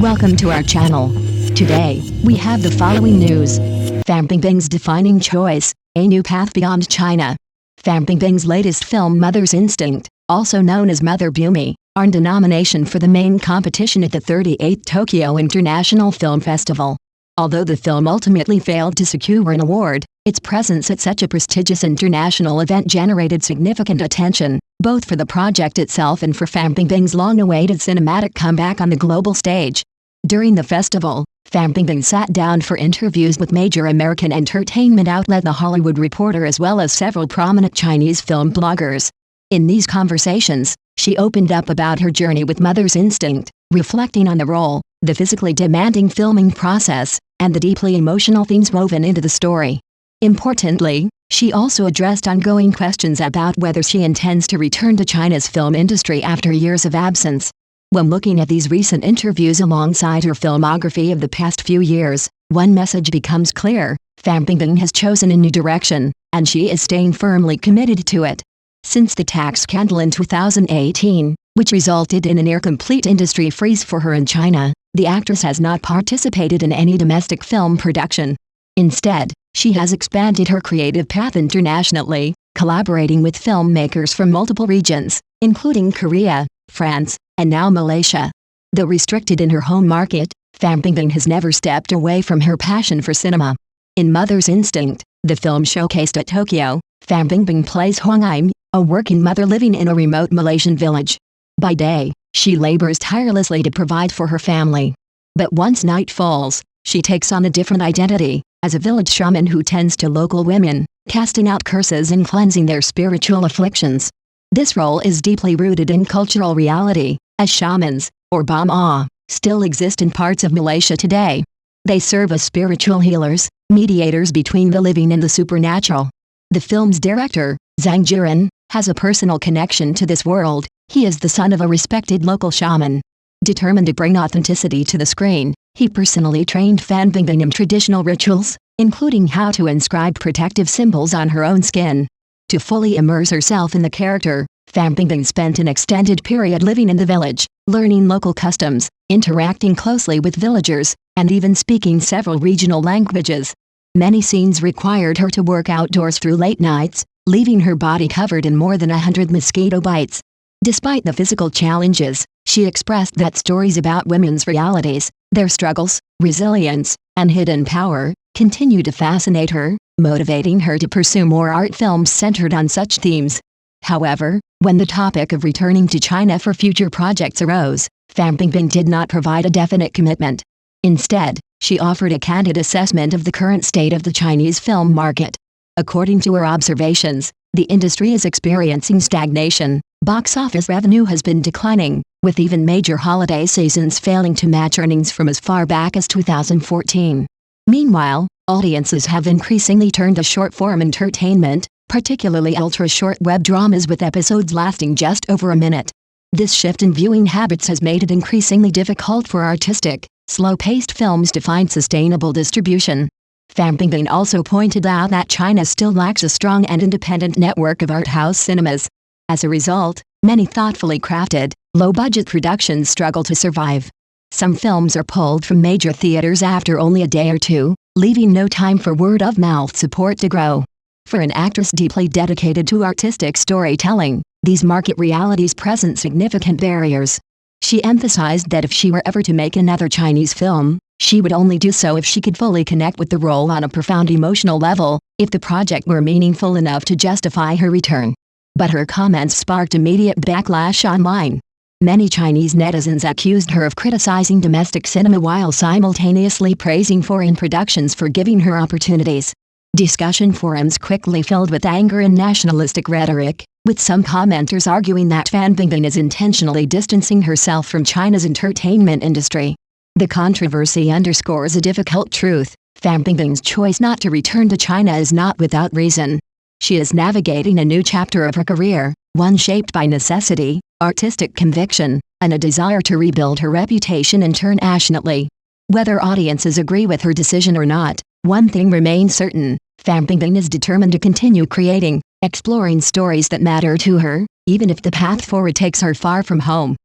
Welcome to our channel. Today, we have the following news. Bingbing's defining choice, a new path beyond China. Bingbing's latest film Mother's Instinct, also known as Mother Bingbing, earned a nomination for the main competition at the 38th Tokyo International Film Festival. Although the film ultimately failed to secure an award, its presence at such a prestigious international event generated significant attention, both for the project itself and for Bingbing's long-awaited cinematic comeback on the global stage. During the festival, Bingbing sat down for interviews with major American entertainment outlet The Hollywood Reporter as well as several prominent Chinese film bloggers. In these conversations, she opened up about her journey with Mother's Instinct, reflecting on the role, the physically demanding filming process, and the deeply emotional themes woven into the story. Importantly, she also addressed ongoing questions about whether she intends to return to China's film industry after years of absence. When looking at these recent interviews alongside her filmography of the past few years, one message becomes clear: Bingbing has chosen a new direction, and she is staying firmly committed to it. Since the tax scandal in 2018, which resulted in a near-complete industry freeze for her in China, the actress has not participated in any domestic film production. Instead, she has expanded her creative path internationally, collaborating with filmmakers from multiple regions, including Korea, France, and now Malaysia. Though restricted in her home market, Bingbing has never stepped away from her passion for cinema. In Mother's Instinct, the film showcased at Tokyo, Bingbing plays Huang Im, a working mother living in a remote Malaysian village. By day, she labors tirelessly to provide for her family. But once night falls, she takes on a different identity, as a village shaman who tends to local women, casting out curses and cleansing their spiritual afflictions. This role is deeply rooted in cultural reality, as shamans, or bama, still exist in parts of Malaysia today. They serve as spiritual healers, mediators between the living and the supernatural. The film's director, Zhang Jiren, has a personal connection to this world. He is the son of a respected local shaman. Determined to bring authenticity to the screen, he personally trained Bingbing in traditional rituals, including how to inscribe protective symbols on her own skin. To fully immerse herself in the character, Bingbing spent an extended period living in the village, learning local customs, interacting closely with villagers, and even speaking several regional languages. Many scenes required her to work outdoors through late nights, leaving her body covered in more than 100 mosquito bites. Despite the physical challenges, she expressed that stories about women's realities, their struggles, resilience, and hidden power, continue to fascinate her, motivating her to pursue more art films centered on such themes. However, when the topic of returning to China for future projects arose, Bingbing did not provide a definite commitment. Instead, she offered a candid assessment of the current state of the Chinese film market. According to her observations, the industry is experiencing stagnation. Box office revenue has been declining, with even major holiday seasons failing to match earnings from as far back as 2014. Meanwhile, audiences have increasingly turned to short-form entertainment, particularly ultra-short web dramas with episodes lasting just over a minute. This shift in viewing habits has made it increasingly difficult for artistic, slow-paced films to find sustainable distribution. Bingbing also pointed out that China still lacks a strong and independent network of art house cinemas. As a result, many thoughtfully crafted, low-budget productions struggle to survive. Some films are pulled from major theaters after only a day or two, leaving no time for word-of-mouth support to grow. For an actress deeply dedicated to artistic storytelling, these market realities present significant barriers. She emphasized that if she were ever to make another Chinese film, she would only do so if she could fully connect with the role on a profound emotional level, if the project were meaningful enough to justify her return. But her comments sparked immediate backlash online. Many Chinese netizens accused her of criticizing domestic cinema while simultaneously praising foreign productions for giving her opportunities. Discussion forums quickly filled with anger and nationalistic rhetoric, with some commenters arguing that Bingbing is intentionally distancing herself from China's entertainment industry. The controversy underscores a difficult truth: Bingbing's choice not to return to China is not without reason. She is navigating a new chapter of her career, one shaped by necessity, artistic conviction, and a desire to rebuild her reputation internationally. Whether audiences agree with her decision or not, one thing remains certain: Bingbing is determined to continue creating, exploring stories that matter to her, even if the path forward takes her far from home.